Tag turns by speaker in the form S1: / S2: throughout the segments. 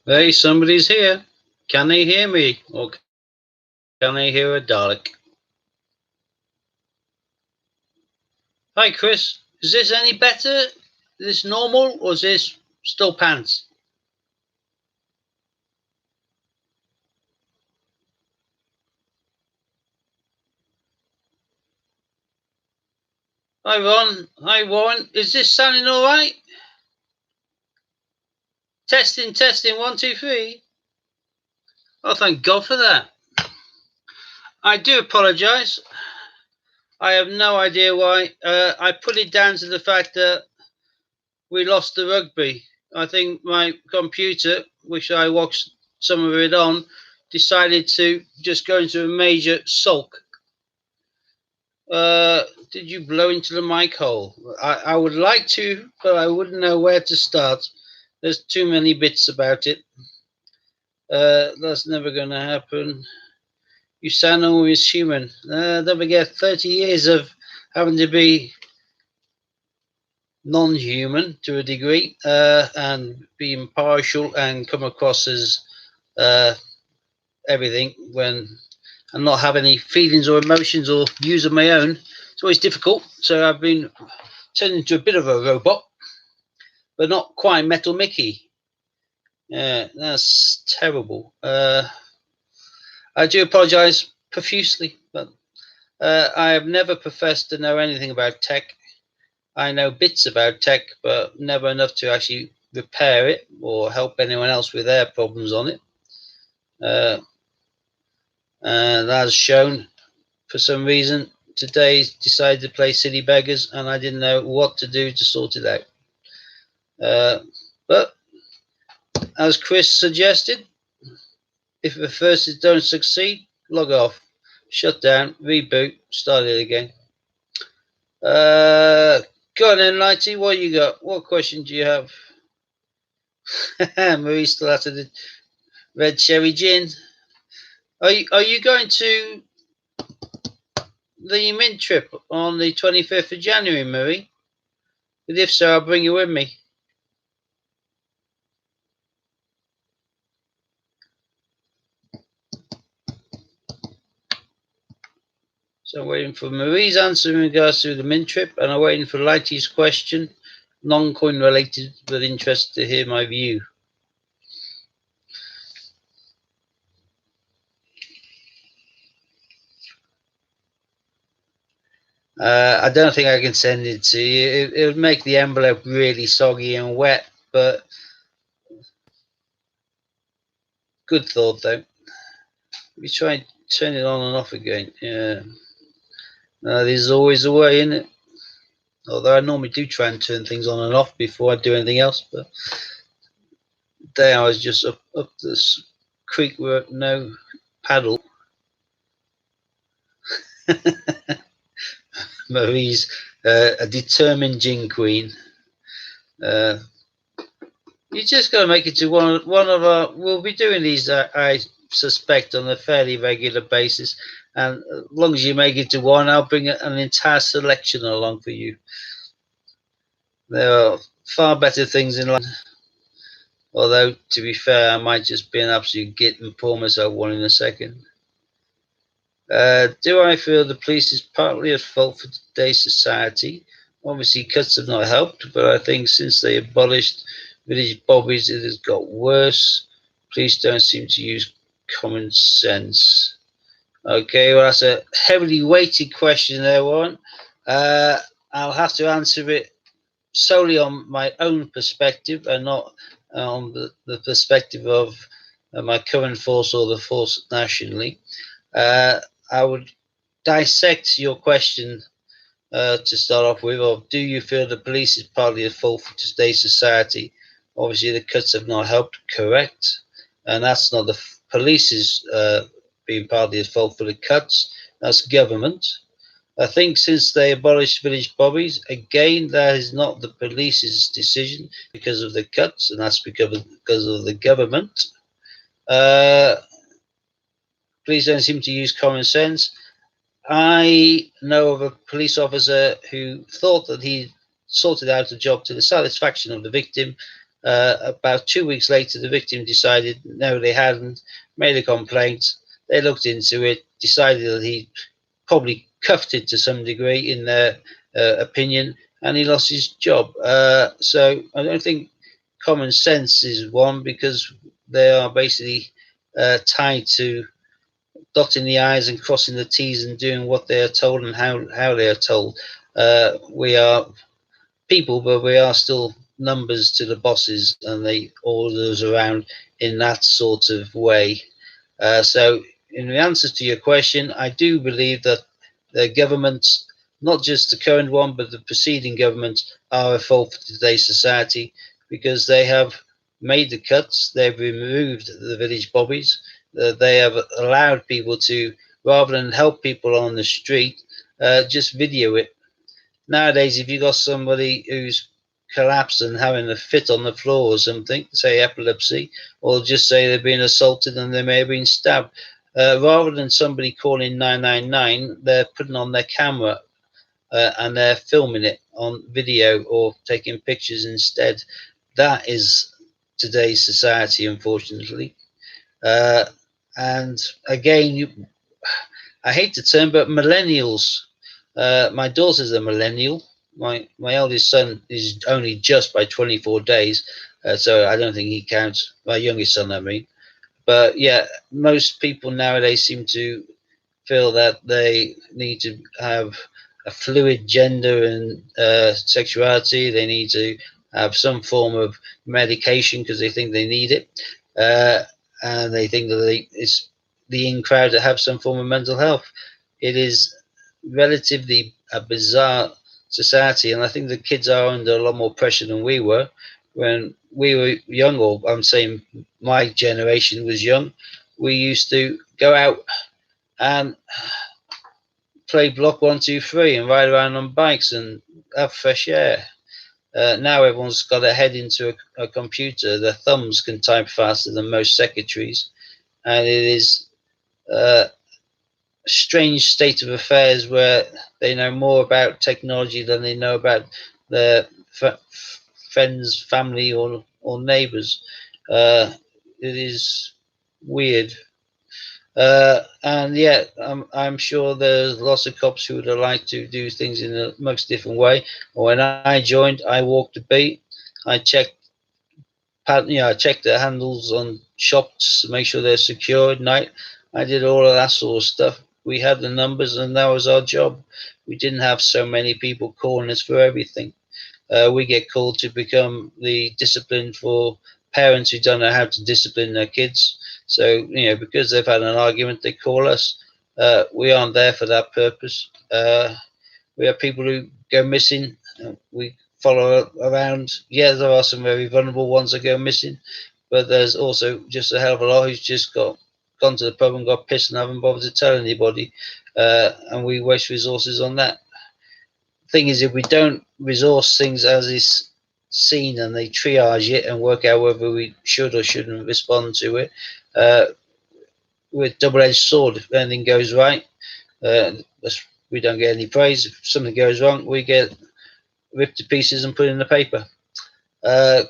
S1: Hey, somebody's here. Can they hear me? Or can they hear a Darlek? Hi, Chris. Is this any better? Is this normal or is this still pants? Hi, Ron. Hi, Warren. Is this sounding all right? Testing, testing. 1, 2, 3. Oh, thank God for that. I do apologise. I have no idea why. I put it down to the fact that we lost the rugby. I think my computer, which I watched some of it on, decided to just go into a major sulk. Did you blow into the mic hole? I would like to, but I wouldn't know where to start. There's too many bits about it. That's never going to happen. You sound always human. Don't forget 30 years of having to be non-human to a degree and be impartial and come across as everything when and not have any feelings or emotions or views of my own. It's always difficult. So I've been turned into a bit of a robot, but not quite Metal Mickey. Yeah, that's terrible. I do apologise profusely, but I have never professed to know anything about tech. I know bits about tech, but never enough to actually repair it or help anyone else with their problems on it. And as shown, for some reason, today decided to play silly beggars, and I didn't know what to do to sort it out. But as Chris suggested, if the first don't succeed, log off, shut down, reboot, start it again. Go on then, Lighty, what you got? What question do you have? Marie still after the red cherry gin. Are you going to the Mint trip on the 25th of January, Marie? But if so, I'll bring you with me. So I'm waiting for Marie's answer in regards to the Mint trip, and I'm waiting for Lighty's question, non-coin related, but interested to hear my view. I don't think I can send it to you. It would make the envelope really soggy and wet, but good thought though. We try and turn it on and off again. Yeah. There's always a way, isn't it? Although I normally do try and turn things on and off before I do anything else, but today I was just up this creek with no paddle. Marie's a determined gin queen. You just got to make it to one of our. We'll be doing these, I suspect, on a fairly regular basis. And as long as you make it to one, I'll bring an entire selection along for you. There are far better things in life. Although, to be fair, I might just be an absolute git and pour myself one in a second. Do I feel the police is partly at fault for today's society? Obviously, cuts have not helped, but I think since they abolished village bobbies, it has got worse. Police don't seem to use common sense. Okay, well, that's a heavily weighted question there, Warren. I'll have to answer it solely on my own perspective and not on the perspective of my current force or the force nationally. I would dissect your question to start off with, of do you feel the police is partly at fault for today's society? Obviously, the cuts have not helped, correct, and that's not the police's being partly at fault for the cuts. That's government. I think since they abolished village bobbies, again, that is not the police's decision because of the cuts, and that's because of the government. Police don't seem to use common sense. I know of a police officer who thought that he sorted out a job to the satisfaction of the victim, About 2 weeks later, the victim decided no, they hadn't, made a complaint. They looked into it, decided that he probably cuffed it to some degree in their opinion, and he lost his job. So I don't think common sense is one, because they are basically tied to dotting the I's and crossing the T's and doing what they are told and how they are told. We are people, but we are still numbers to the bosses, and they order us around in that sort of way. So, in the answer to your question, I do believe that the governments, not just the current one, but the preceding governments, are a fault for today's society, because they have made the cuts, they've removed the village bobbies, they have allowed people to, rather than help people on the street, just video it. Nowadays, if you got somebody who's collapsed and having a fit on the floor or something, say epilepsy, or just say they've been assaulted and they may have been stabbed, rather than somebody calling 999, they're putting on their camera and they're filming it on video or taking pictures instead. That is today's society, unfortunately. Uh, and again, I hate the term, but millennials. My daughter's a millennial. My eldest son is only just by 24 days, so I don't think he counts. My youngest son, I mean. But yeah, most people nowadays seem to feel that they need to have a fluid gender and sexuality. They need to have some form of medication because they think they need it, uh, and they think that it's the in crowd to have some form of mental health. It is relatively a bizarre society, and I think the kids are under a lot more pressure than we were when we were young. Or I'm saying my generation was young. We used to go out and play block 1, 2, 3 and ride around on bikes and have fresh air. Now everyone's got their head into a computer. Their thumbs can type faster than most secretaries, and it is a strange state of affairs where they know more about technology than they know about their friends, family, or neighbours. It is weird. And yeah, I'm sure there's lots of cops who would like to do things in a much different way. When I joined, I walked the beat. I checked, I checked the handles on shops to make sure they're secure at night. I did all of that sort of stuff. We had the numbers, and that was our job. We didn't have so many people calling us for everything. We get called to become the discipline for parents who don't know how to discipline their kids. So, because they've had an argument, they call us. We aren't there for that purpose. We have people who go missing. We follow around. Yeah, there are some very vulnerable ones that go missing, but there's also just a hell of a lot who's just gone to the pub and got pissed and haven't bothered to tell anybody. And we waste resources on that. Thing is, if we don't resource things as is seen and they triage it and work out whether we should or shouldn't respond to it, with double-edged sword. If anything goes right, we don't get any praise. If something goes wrong, we get ripped to pieces and put in the paper.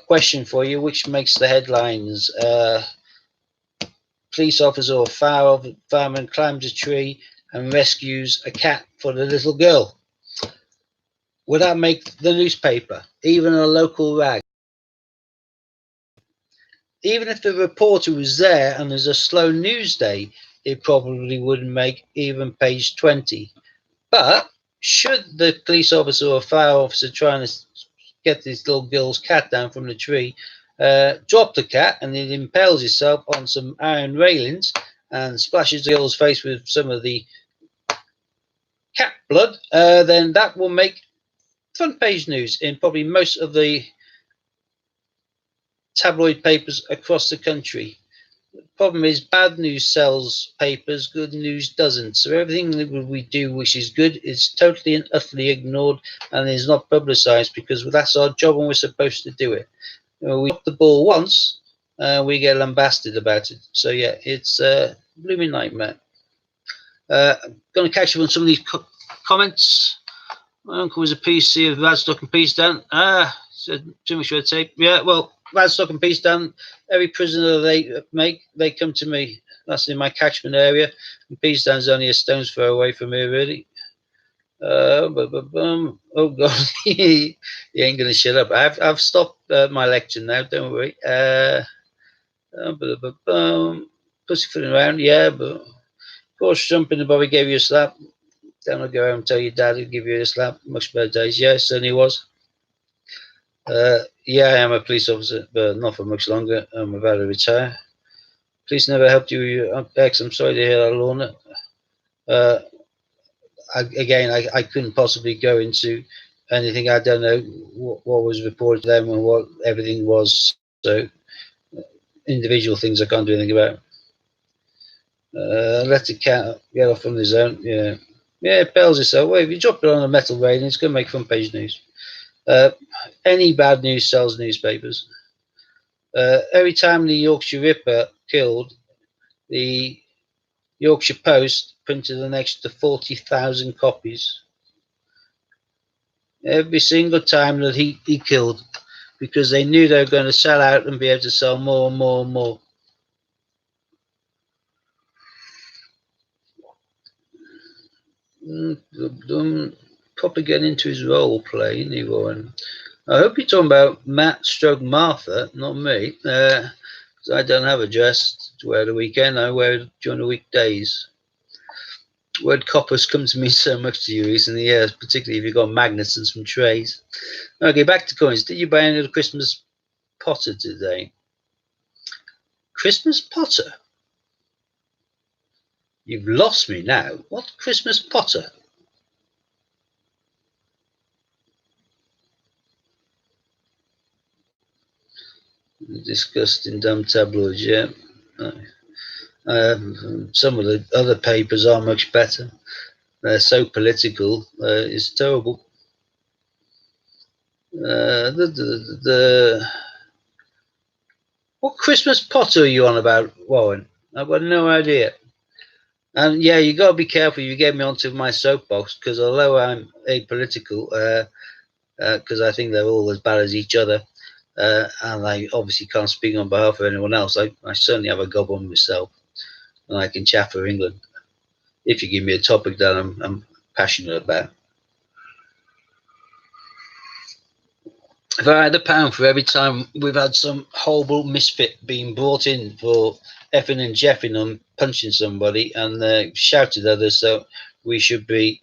S1: Question for you: which makes the headlines? Police officer or fireman climbs a tree and rescues a cat for the little girl. Would that make the newspaper, even a local rag? Even if the reporter was there and there's a slow news day, it probably wouldn't make even page 20. But should the police officer or fire officer trying to get this little girl's cat down from the tree, drop the cat and it impales itself on some iron railings and splashes the girl's face with some of the cat blood, then that will make front page news in probably most of the tabloid papers across the country. The problem is bad news sells papers, good news doesn't. So everything that we do which is good is totally and utterly ignored and is not publicised because that's our job and we're supposed to do it. We drop the ball once, we get lambasted about it. So yeah, it's a blooming nightmare. I'm going to catch up on some of these comments. My uncle was a PC of Radstock and Peacedown. Said too much red tape. Yeah, well, Radstock and Peacedown, every prisoner they make, they come to me. That's in my catchment area. And Peacedown's only a stone's throw away from here, really. Oh God, he ain't gonna shut up. I've stopped my lecture now. Don't worry. Pussyfooting around, yeah, but of course, jumping the Bobby gave you a slap. Then I'll go home and tell your dad he'll give you a slap. Much better days. Yeah, certainly was. Yeah, I am a police officer, but not for much longer. I'm about to retire. Police never helped you with your ex. I'm sorry to hear that, Lorna. Uh, I couldn't possibly go into anything. I don't know what was reported to them and what everything was. So individual things I can't do anything about. Let the cat get off on his own. Yeah, yeah. It bells itself. Well, if you drop it on a metal railing, it's going to make front page news. Any bad news sells newspapers. Every time the Yorkshire Ripper killed, the Yorkshire Post printed an extra 40,000 copies. Every single time that he killed, because they knew they were going to sell out and be able to sell more and more and more. Probably getting into his role playing, he won. I hope you're talking about Matt Stroke Martha, not me. I don't have a dress to wear the weekend. I wear it during the weekdays. Word copper's come to mean so much to you recently, yes, particularly if you've got magnets and some trays. Okay, back to coins. Did you buy any of the Christmas Potter today? Christmas Potter? You've lost me now. What Christmas Potter? Disgusting dumb tabloids, yeah. Some of the other papers are much better. They're so political, it's terrible. What Christmas Potter are you on about, Warren? I've got no idea. And yeah, you got to be careful. You get me onto my soapbox because although I'm apolitical, because I think they're all as bad as each other, and I obviously can't speak on behalf of anyone else. I certainly have a gob on myself, and I can chat for England if you give me a topic that I'm passionate about. If I had £1 for every time we've had some horrible misfit being brought in for effing and jeffing and punching somebody and shouted at us that we should be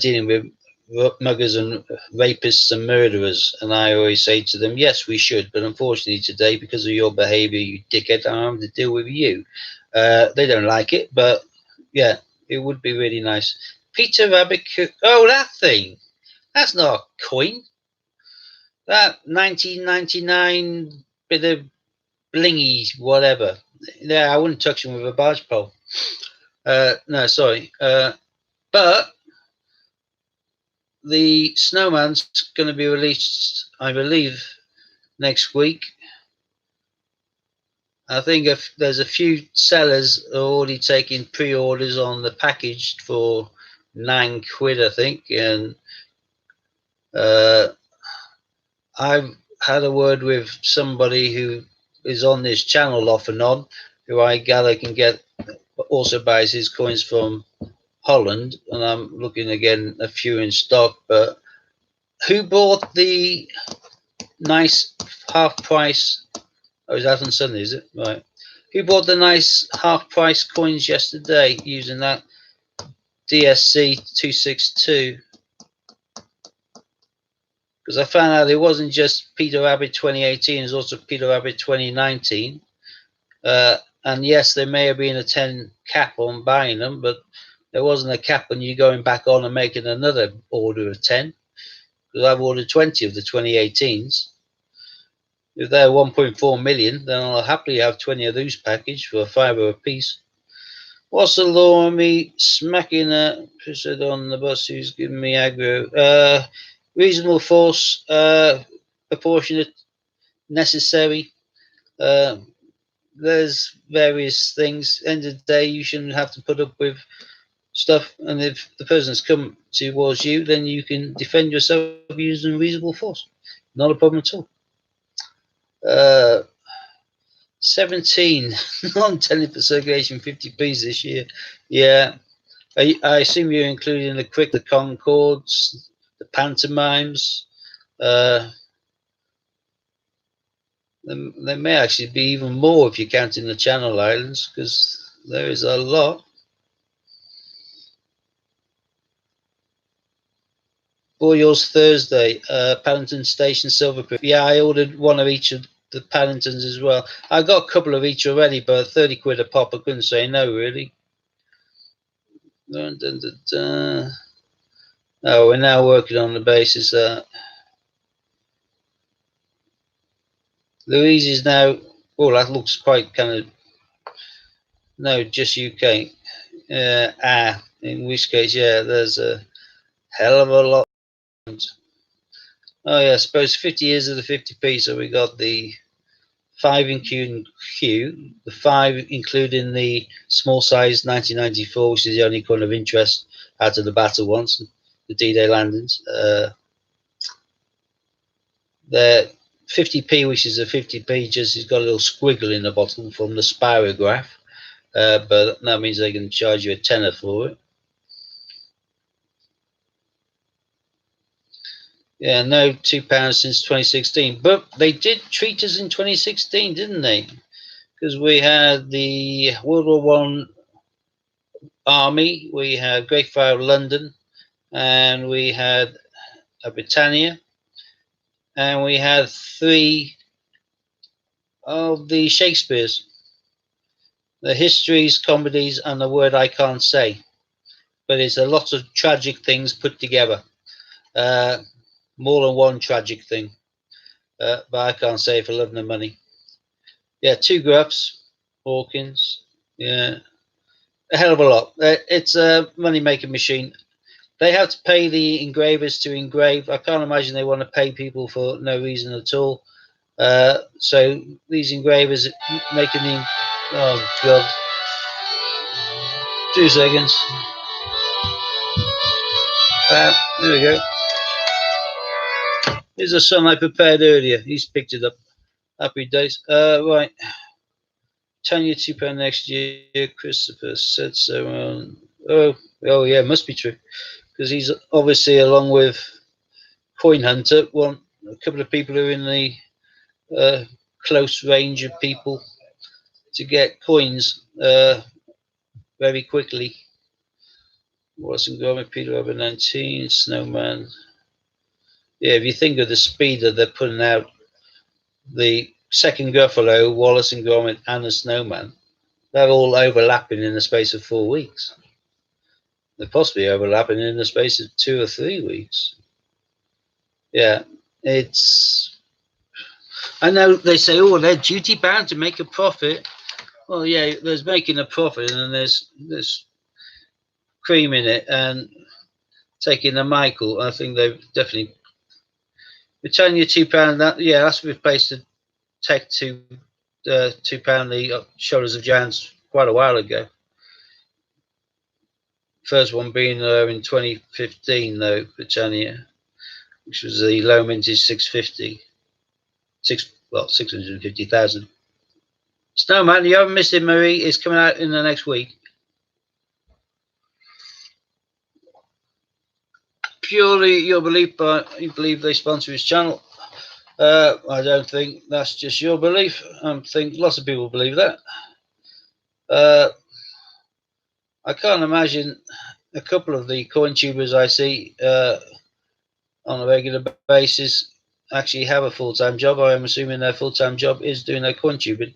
S1: dealing with muggers and rapists and murderers, and I always say to them, yes, we should, but unfortunately today, because of your behaviour, you dickhead, I'm having to deal with you. They don't like it, but yeah, it would be really nice. Peter Rabbit, oh, that thing, that's not a coin. That 1999 bit of blingy whatever. Yeah, I wouldn't touch him with a barge pole. No, sorry. But the Snowman's going to be released, I believe, next week. I think if there's a few sellers are already taking pre-orders on the package for £9, I think, and I've had a word with somebody who is on this channel off and on, who I gather can get also buys his coins from Holland, and I'm looking again a few in stock. But who bought the nice half price? Oh, is that on Sunday? Is it right? Who bought the nice half price coins yesterday using that DSC 262? Because I found out it wasn't just Peter Rabbit 2018; it was also Peter Rabbit 2019. And yes, there may have been a 10 cap on buying them, but there wasn't a cap on you going back on and making another order of 10. Because I've ordered 20 of the 2018s. If they're 1.4 million, then I'll happily have 20 of those packaged for £5 a piece. What's the law on me smacking a person on the bus who's giving me aggro? Reasonable force, proportionate, necessary. There's various things. End of the day, you shouldn't have to put up with stuff, and if the person's come towards you, then you can defend yourself using reasonable force. Not a problem at all. 17 non-technical per circulation 50p's this year. Yeah, I assume you're including the Concords, the pantomimes. There may actually be even more if you're counting the Channel Islands, because there is a lot. Boyle's Thursday, Paddington Station Silverproof. Yeah, I ordered one of each of the Paddingtons as well. I got a couple of each already, but 30 quid a pop. I couldn't say no, really. Dun, dun, dun, dun. Oh, we're now working on the basis that Louise is now. Oh, that looks quite kind of. No, just UK. In which case, yeah, there's a hell of a lot. Oh, yeah, I suppose 50 years of the 50p. So we got the 5 including Q, the 5 including the small size 1994, which is the only kind of interest out of the battle ones, the D-Day landings. The 50p, which is a 50p, just has got a little squiggle in the bottom from the spirograph, but that means they can charge you a tenner for it. Yeah, no £2 since 2016, but they did treat us in 2016, didn't they? Because we had the World War One Army, we had Great Fire of London, and we had a Britannia, and we had 3 of the Shakespeares, the histories, comedies, and the word I can't say. But it's a lot of tragic things put together. More than one tragic thing. But I can't say for love nor money. Yeah, 2 Gruffs, Hawkins. Yeah, a hell of a lot. It's a money-making machine. They have to pay the engravers to engrave. I can't imagine they want to pay people for no reason at all. So these engravers making the. Oh, God. 2 seconds. There we go. Here's a song I prepared earlier. He's picked it up. Happy days. Right. Tanya £2 next year. Christopher said so. Oh yeah, must be true, because he's obviously, along with Coin Hunter, a couple of people who are in the close range of people to get coins very quickly. Wasn't going with Peter over 19, Snowman. Yeah, if you think of the speed that they're putting out, the second Gruffalo, Wallace and Gromit, and the Snowman, they're all overlapping in the space of 4 weeks. They're possibly overlapping in the space of 2 or 3 weeks. Yeah, it's. I know they say, oh, they're duty bound to make a profit. Well, yeah, there's making a profit, and then there's cream in it, and taking the Michael. I think they've definitely. Returning your £2. That's replaced the Tech £2 the Shoulders of Giants quite a while ago. First one being in 2015 though, Britannia, which was the low mintage 650, 650,000. Snowman, you haven't missed it, Marie. It's coming out in the next week. Purely your belief, but you believe they sponsor his channel. I don't think that's just your belief. I think lots of people believe that. I can't imagine a couple of the coin tubers I see on a regular basis actually have a full-time job. I'm assuming their full-time job is doing their coin tubing,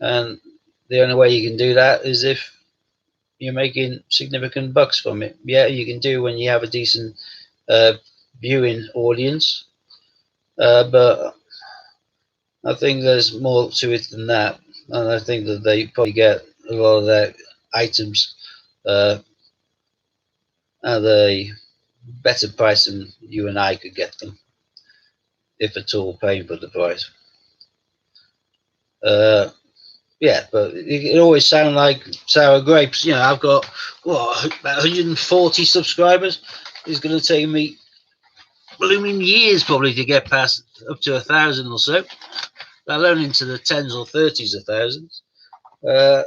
S1: and the only way you can do that is if you're making significant bucks from it. Yeah, you can do when you have a decent viewing audience, but I think there's more to it than that, and I think that they probably get a lot of their items at a better price than you and I could get them, if at all paying for the price. Yeah, but it always sounds like sour grapes. You know, I've got about 140 subscribers. It's going to take me blooming years probably to get past up to 1,000 or so. let alone into the tens or thirties of thousands. Uh,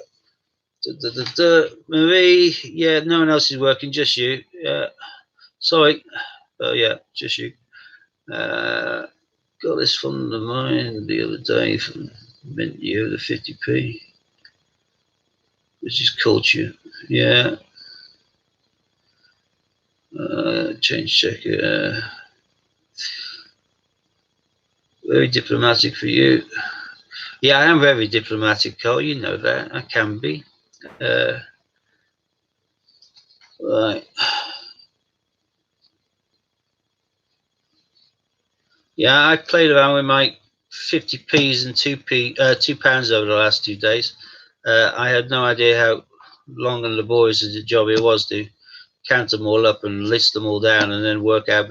S1: Marie, yeah, no one else is working, just you. Sorry, oh yeah, just you. Got this from the mine the other day from Mint You, the 50p, which is culture. Yeah. Change checker. Very diplomatic for you. Yeah, I am very diplomatic, Carl. You know that. I can be. Right. Yeah, I played around with my 50p's and 2 pounds over the last 2 days. I had no idea how long and laborious a job it was to count them all up and list them all down and then work out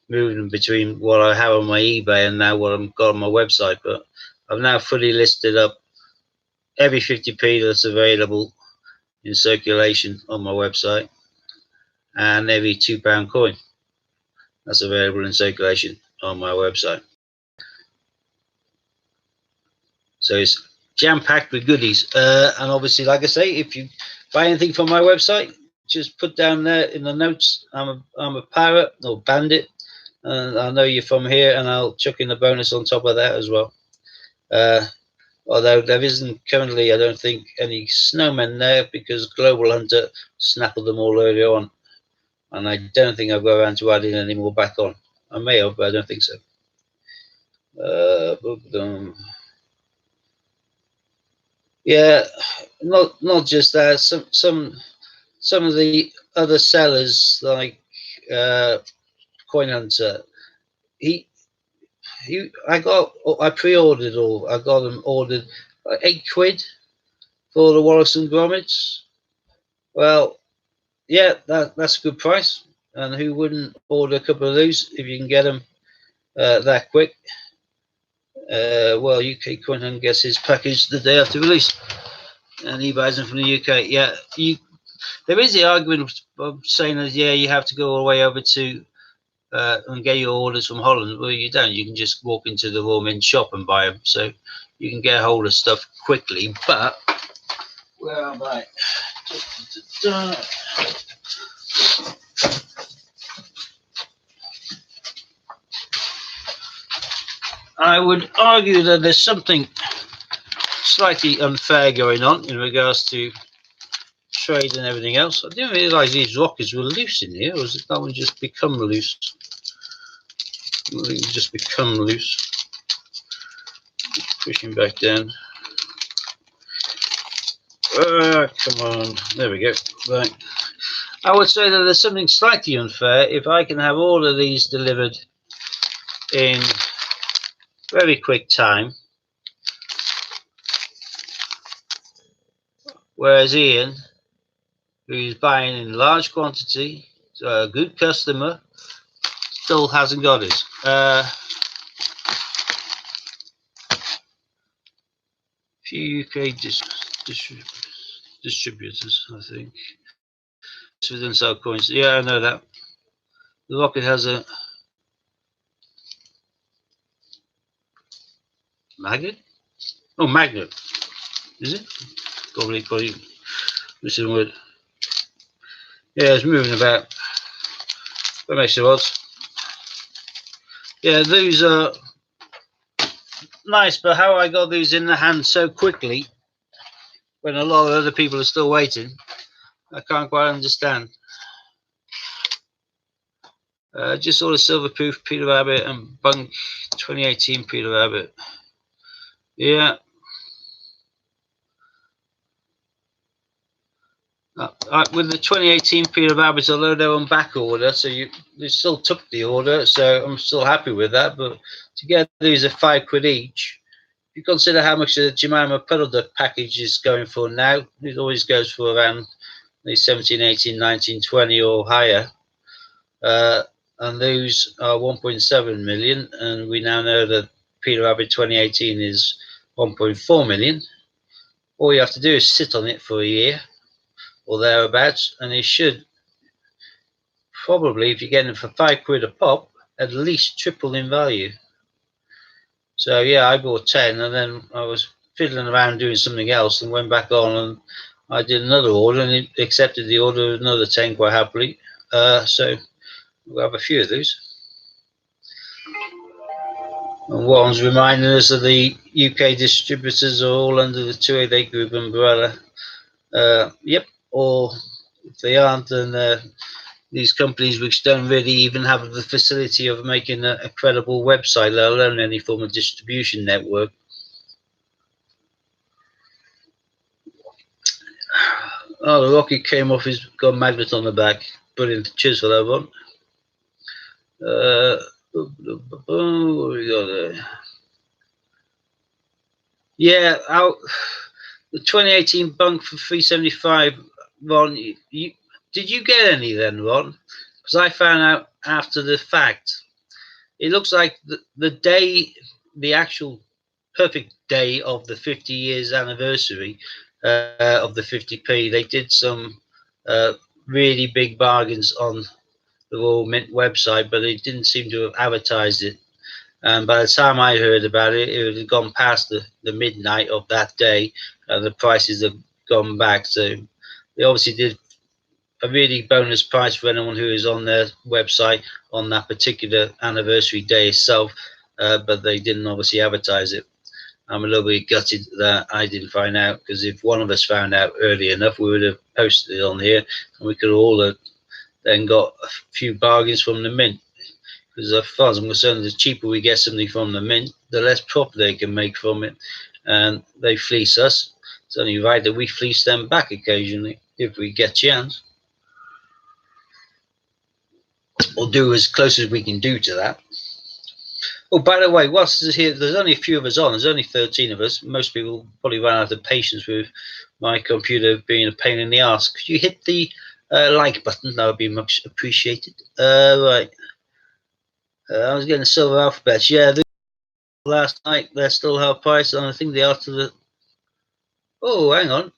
S1: moving them between what I have on my eBay and now what I've got on my website. But I've now fully listed up every 50p that's available in circulation on my website and every £2 coin that's available in circulation on my website. So it's jam-packed with goodies. And obviously, like I say, if you buy anything from my website, just put down there in the notes, I'm a pirate or bandit, and I know you're from here, and I'll chuck in a bonus on top of that as well. Although there isn't currently, I don't think, any snowmen there because Global Hunter snapped them all earlier on. And I don't think I'll go around to adding any more back on. I may have, but I don't think so. Yeah, not just that. Some of the other sellers like Coin Hunter, I pre-ordered I got them ordered like £8 for the Wallace and Gromits. Well, yeah, that's a good price. And who wouldn't order a couple of those if you can get them that quick? Well, UK Coin Hunter gets his package the day after release, and he buys them from the UK. Yeah, there is the argument of saying that you have to go all the way over to and get your orders from Holland. Well, you don't. You can just walk into the Raw Mint shop and buy them, so you can get a hold of stuff quickly. But where am I? I would argue that there's something slightly unfair going on in regards to trade and everything else. I didn't realise these rockets were loose in here, or has that one just become loose? I think it's just become loose. Pushing back down. Come on. There we go. Right. I would say that there's something slightly unfair if I can have all of these delivered in very quick time, whereas Ian, who's buying in large quantity, a good customer, still hasn't got it. Few UK distributors, I think. Within sell coins. Yeah, I know that. The rocket has a magnet. Oh, magnet. Is it? Probably missing a word. Yeah, it's moving about. That makes it odds. Yeah, these are nice, but how I got these in the hand so quickly when a lot of other people are still waiting, I can't quite understand. Just saw the Silverproof Peter Rabbit and Bunk 2018 Peter Rabbit. Yeah. With the 2018 Peter Rabbits, although they're on back order, so they still took the order, so I'm still happy with that. But to get these at £5 each, if you consider how much the Jemima Puddle Duck package is going for now, it always goes for around 17, 18, 19, 20 or higher. And those are 1.7 million, and we now know that Peter Rabbit 2018 is 1.4 million. All you have to do is sit on it for a year or thereabouts, and it should probably, if you're getting it for £5 a pop, at least triple in value. So yeah, I bought 10, and then I was fiddling around doing something else, and went back on, and I did another order, and it accepted the order of another 10 quite happily. So we'll have a few of those. And Warren's reminding us that the UK distributors are all under the 288 Group umbrella. Yep, or if they aren't, then these companies which don't really even have the facility of making a credible website, let alone any form of distribution network. Oh, the rocket came off. He's got a magnet on the back. Brilliant. Cheers for that one. What we got there? Yeah, the 2018 bunk for 375. Ron, did you get any then, Ron? Because I found out after the fact. It looks like the day, the actual perfect day of the 50 years anniversary of the 50p, they did some really big bargains on the Royal Mint website, but they didn't seem to have advertised it. And by the time I heard about it, it had gone past the midnight of that day, and the prices have gone back. So they obviously did a really bonus price for anyone who is on their website on that particular anniversary day itself, but they didn't obviously advertise it. I'm a little bit gutted that I didn't find out, because if one of us found out early enough, we would have posted it on here, and we could all have then got a few bargains from the mint. Because as far as I'm concerned, the cheaper we get something from the mint, the less profit they can make from it, and they fleece us. It's only right that we fleece them back occasionally if we get a chance. Or do as close as we can do to that. Oh, by the way, whilst there's here, there's only a few of us on. There's only 13 of us. Most people probably run out of patience with my computer being a pain in the ass. Could you hit the like button? That would be much appreciated. Right. I was getting silver alphabets. Yeah, last night they're still half price, and I think they are to the. Oh, hang on.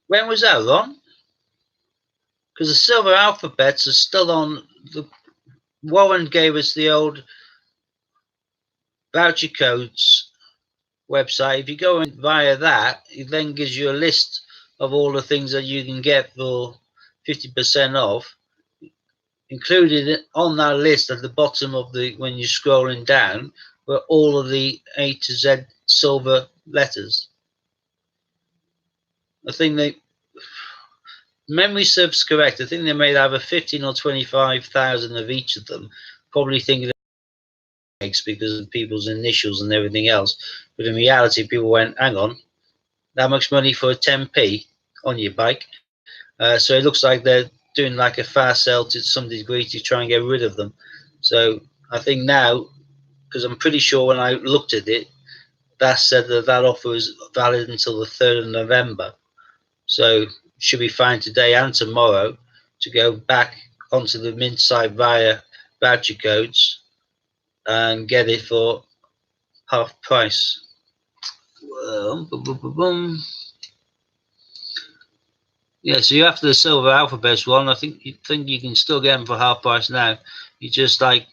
S1: When was that, Ron? Because the silver alphabets are still on. Warren gave us the old voucher codes website. If you go in via that, it then gives you a list of all the things that you can get for 50% off. Included on that list at the bottom of when you're scrolling down, were all of the A to Z silver letters. I think memory serves correct. I think they made either 15 or 25,000 of each of them, probably thinking because of people's initials and everything else. But in reality, people went, hang on, that much money for a 10p on your bike. So it looks like they're doing like a fast sale to some degree to try and get rid of them. So I think now, because I'm pretty sure when I looked at it, that said that offer is valid until the 3rd of November. So should be fine today and tomorrow to go back onto the mint site via voucher codes and get it for half price. Yeah, so you after the silver alphabets one, I think you can still get them for half price now. You just like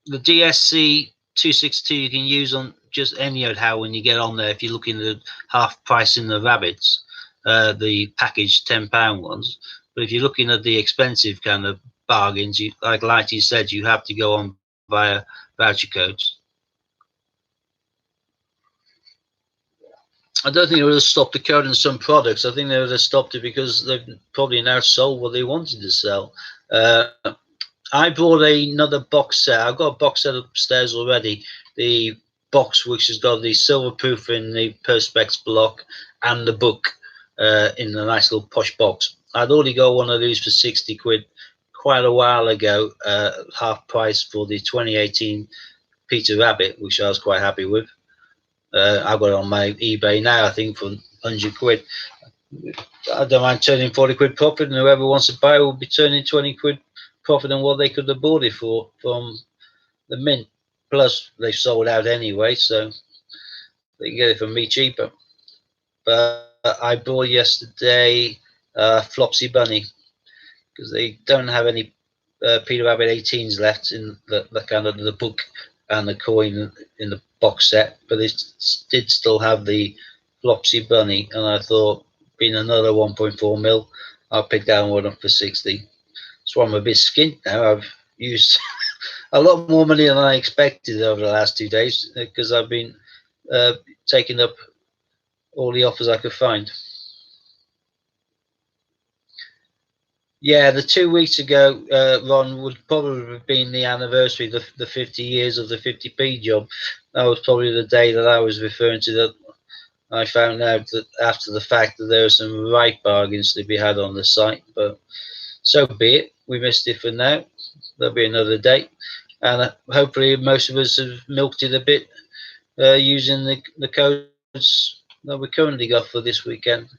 S1: the DSC 262 you can use on just anyhow when you get on there. If you're looking at half price in the rabbits, the packaged £10 ones. But if you're looking at the expensive kind of bargains, you like Lighty said, you have to go on via voucher codes. I don't think they would have stopped the code in some products. I think they would have stopped it because they've probably now sold what they wanted to sell. I bought another box set. I've got a box set upstairs already. The box which has got the silver proof in the Perspex block and the book in a nice little posh box. I'd already got one of these for 60 quid quite a while ago, half price for the 2018 Peter Rabbit, which I was quite happy with. I've got it on my eBay now, I think, for 100 quid. I don't mind turning 40 quid profit, and whoever wants to buy will be turning 20 quid profit on what they could have bought it for from the mint. Plus, they've sold out anyway, so they can get it from me cheaper. But I bought yesterday Flopsy Bunny, because they don't have any Peter Rabbit 18s left in the kind of the book and the coin in the box set, but it did still have the Flopsy Bunny, and I thought, being another 1.4 mil, I'll pick that one up for 60. So I'm a bit skint now. I've used a lot more money than I expected over the last 2 days because I've been taking up all the offers I could find. Yeah, the 2 weeks ago, Ron, would probably have been the anniversary, the 50 years of the 50p job. That was probably the day that I was referring to, that I found out that after the fact that there were some right bargains to be had on the site. But so be it. We missed it for now. There'll be another day. And hopefully most of us have milked it a bit using the codes that we currently got for this weekend.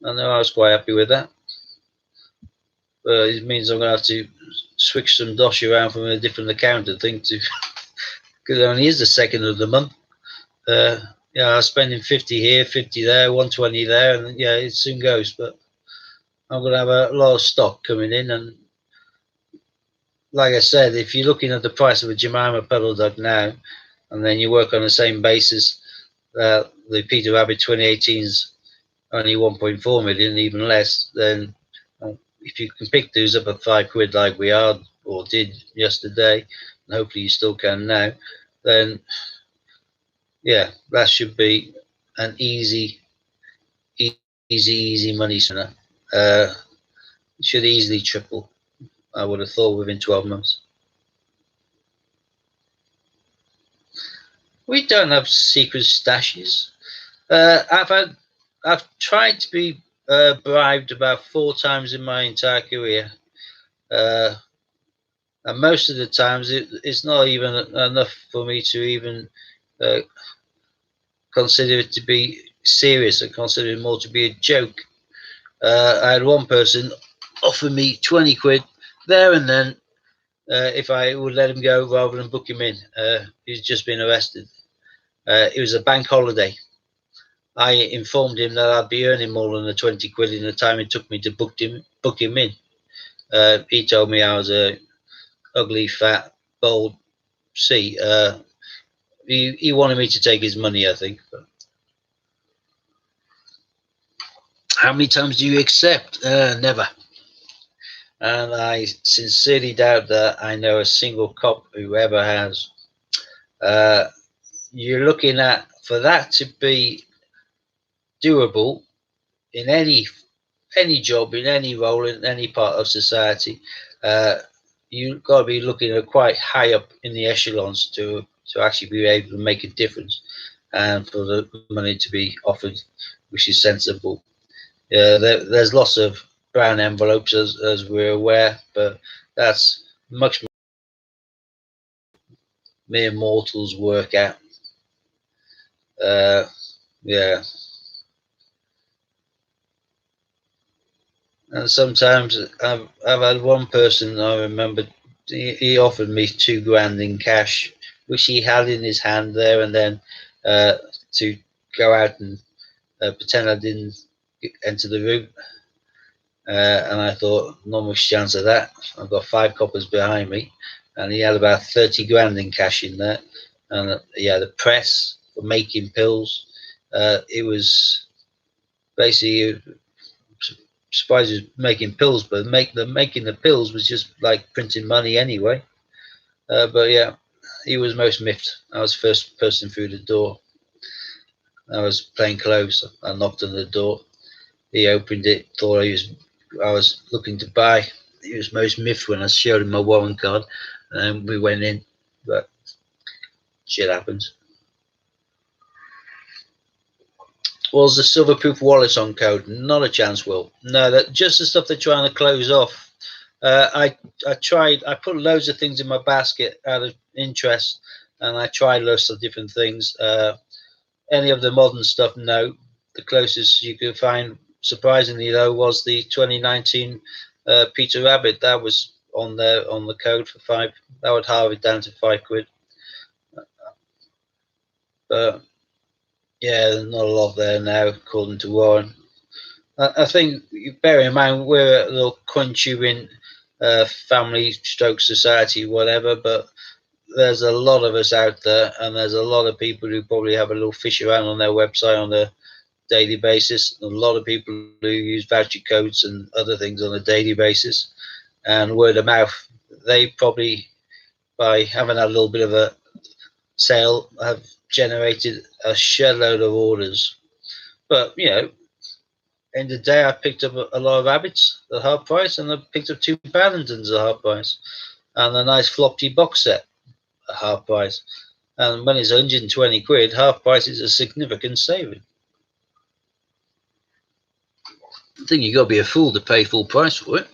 S1: I know I was quite happy with that. It means I'm going to have to switch some dosh around from a different account, I think, to because it only is the 2nd of the month. Yeah, I'm spending 50 here, 50 there, 120 there, and yeah, it soon goes. But I'm going to have a lot of stock coming in, and like I said, if you're looking at the price of a Jemima pedal dog now, and then you work on the same basis, the Peter Rabbit 2018's only 1.4 million, even less, then if you can pick those up at £5 like we are or did yesterday, and hopefully you still can now, then yeah, that should be an easy money spinner. It should easily triple, I would have thought, within 12 months. We don't have secret stashes. I've tried to be bribed about 4 times in my entire career. And most of the times it's not even enough for me to even consider it to be serious. I consider it more to be a joke. I had one person offer me 20 quid there and then if I would let him go rather than book him in. He's just been arrested. It was a bank holiday. I informed him that I'd be earning more than the 20 quid in the time it took me to book him in. He told me I was a ugly, fat, bald C. He wanted me to take his money, I think. But how many times do you accept? Never. And I sincerely doubt that I know a single cop who ever has. You're looking at, for that to be doable in any job, in any role, in any part of society, you've got to be looking at quite high up in the echelons to actually be able to make a difference, and for the money to be offered, which is sensible. There's lots of brown envelopes, as we're aware, but that's much mere mortals work out. Yeah. And sometimes I've had one person, I remember, he offered me 2 grand in cash, which he had in his hand there and then, to go out and pretend I didn't enter the room. And I thought, not much chance of that. I've got 5 coppers behind me, and he had about 30 grand in cash in there. And yeah, the press for making pills. It was basically, surprised he was making pills, but making the pills was just like printing money anyway. But yeah, he was most miffed. I was the first person through the door. I was playing close. I knocked on the door. He opened it, thought I was looking to buy. He was most miffed when I showed him my warrant card, and we went in. But shit happens. Was the silver-proof wallets on code? Not a chance, Will. No, that just the stuff they're trying to close off. I tried. I put loads of things in my basket out of interest, and I tried loads of different things. Any of the modern stuff, no. The closest you could find, surprisingly though, was the 2019 Peter Rabbit. That was on there on the code for 5. That would halve it down to 5 quid. But yeah, there's not a lot there now, according to Warren. I think, bear in mind, we're a little coin-chewing family stroke society, whatever, but there's a lot of us out there, and there's a lot of people who probably have a little fish around on their website on a daily basis. A lot of people who use voucher codes and other things on a daily basis, and word of mouth. They probably, by having a little bit of a sale, have generated a shed load of orders. But end of the day, I picked up a lot of rabbits at half price, and I picked up 2 Paddingtons at half price, and a nice floppy box set at half price. And when it's 120 quid, half price is a significant saving. I think you've got to be a fool to pay full price for it.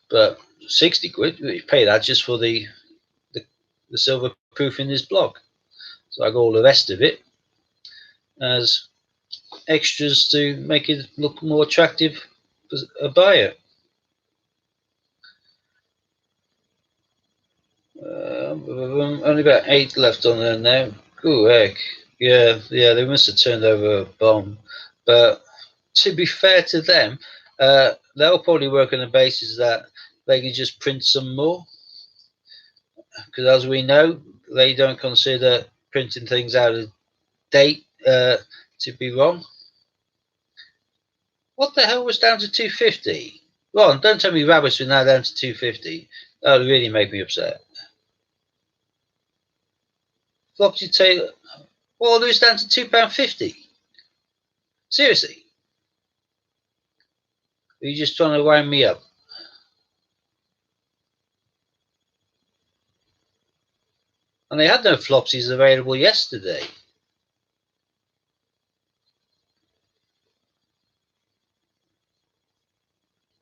S1: But 60 quid, you pay that just for the silver proof in this block. So I got all the rest of it as extras to make it look more attractive for a buyer. Only about 8 left on there now. Ooh, heck. Yeah, they must have turned over a bomb. But to be fair to them, they'll probably work on the basis that they can just print some more. Because as we know, they don't consider printing things out of date to be wrong. What the hell was down to 250? Ron, don't tell me rabbits were now down to 250. That would really make me upset. Flopsy Taylor, well, it was down to £2.50. Seriously? Are you just trying to wind me up? And they had no flopsies available yesterday.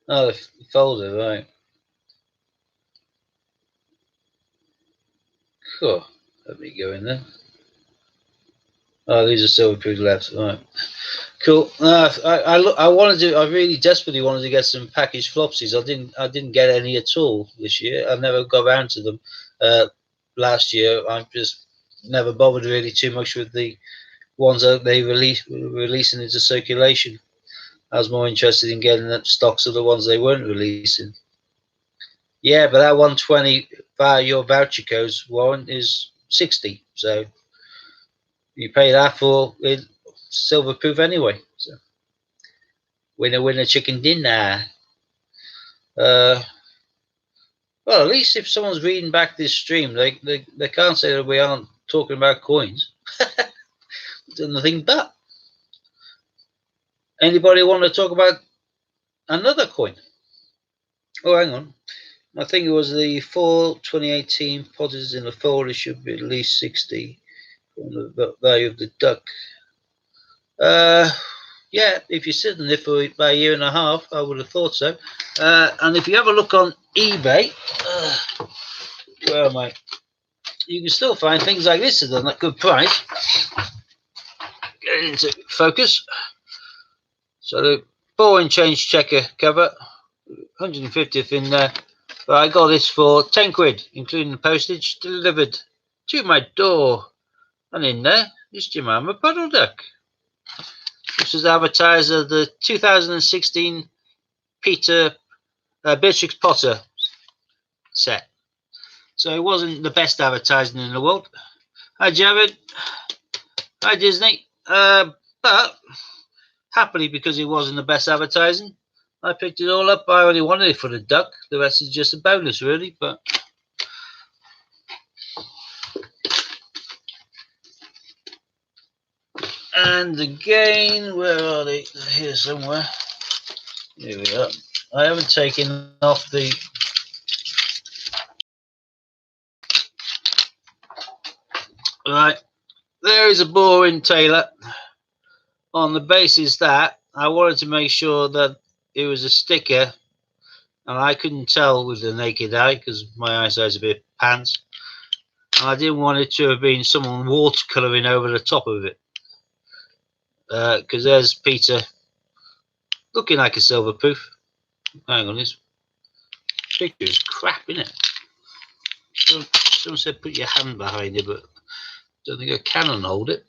S1: Oh, the folder, right. Cool. Let me go in there. Oh, these are silver proof left. Right. Cool. I wanted to. I really desperately wanted to get some packaged flopsies. I didn't get any at all this year. I never got around to them. Last year, I just never bothered really too much with the ones that they releasing into circulation. I was more interested in getting the stocks of the ones they weren't releasing. Yeah, but that 120 via your voucher codes, Warren, is 60. So you pay that for it silver proof anyway. So winner chicken dinner. Well, at least if someone's reading back this stream, they can't say that we aren't talking about coins. Nothing but. Anybody want to talk about another coin? Oh, hang on. I think it was the fall 2018 potters in the folder should be at least 60 from the value of the duck. Yeah, if you're sitting there for about a year and a half, I would have thought so. And if you have a look on eBay, where am I? You can still find things like this at a good price. Get into focus. So the ball and change checker cover, 150th in there. But I got this for 10 quid, including the postage, delivered to my door. And in there is Jemima Puddle Duck. This was advertised as the 2016 Beatrix Potter set. So it wasn't the best advertising in the world. Hi, Jared. Hi, Disney. But happily, because it wasn't the best advertising, I picked it all up. I only wanted it for the duck. The rest is just a bonus, really. But and again, where are they? They're here somewhere. Here we are. I haven't taken off the. Right, there is a boring Taylor. On the basis that I wanted to make sure that it was a sticker, and I couldn't tell with the naked eye because my eyesight's a bit pants. And I didn't want it to have been someone watercolouring over the top of it. Because there's Peter looking like a silver proof. Hang on, this picture is crap, isn't it? Someone said put your hand behind it, but I don't think I can hold it.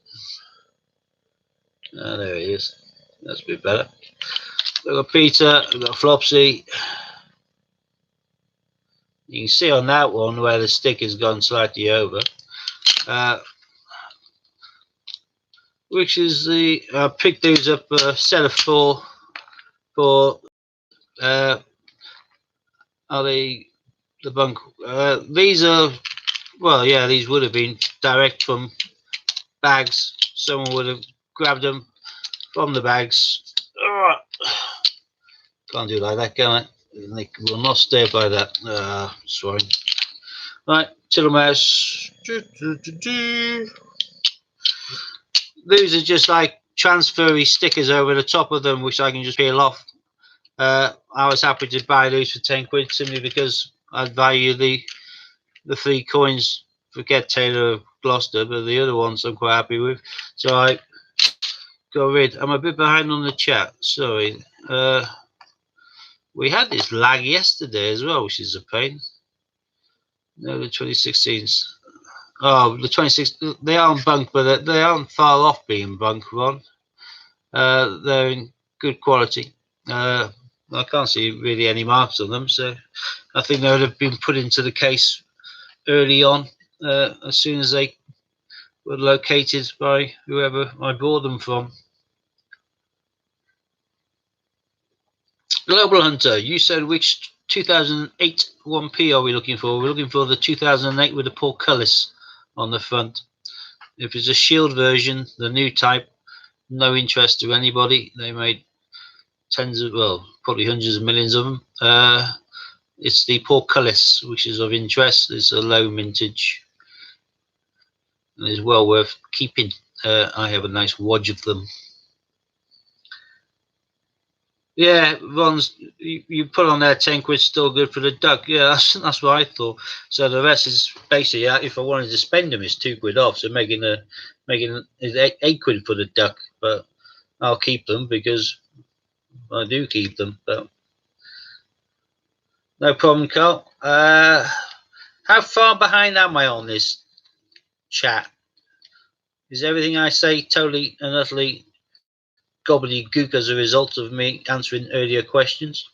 S1: Oh, there he is. That's a bit better. We've got Peter, we've got Flopsy. You can see on that one where the stick has gone slightly over, which is the I picked these up a set of four for are the bunk. These are, well, yeah, these would have been direct from bags. Someone would have grabbed them from the bags. Can't do like that, can I? They will not stay up like that. Sorry. Right, Tittle Mouse. These are just like transfery stickers over the top of them, which I can just peel off. I was happy to buy these for 10 quid simply because I value the 3 coins. Forget Taylor of Gloucester, but the other ones I'm quite happy with. So I got rid. I'm a bit behind on the chat. Sorry. We had this lag yesterday as well, which is a pain. No, the 2016s. Oh, the 26. They aren't bunk, but they aren't far off being bunk, Ron. They're in good quality. I can't see really any marks on them, so I think they would have been put into the case early on, as soon as they were located by whoever I bought them from. Global Hunter, you said which 2008 1P are we looking for? We're looking for the 2008 with the portcullis on the front. If it's a shield version, the new type, no interest to anybody. They made tens of, well, probably hundreds of millions of them. It's the portcullis which is of interest. It's a low mintage and is well worth keeping. I have a nice wodge of them. Yeah, Ron's, you put on there 10 quid, still good for the duck. Yeah, that's what I thought. So the rest is basically, if I wanted to spend them, it's 2 quid off. So making is 8 quid for the duck, but I'll keep them because I do keep them. But no problem, Carl. How far behind am I on this chat? Is everything I say totally and utterly gobbledygook as a result of me answering earlier questions?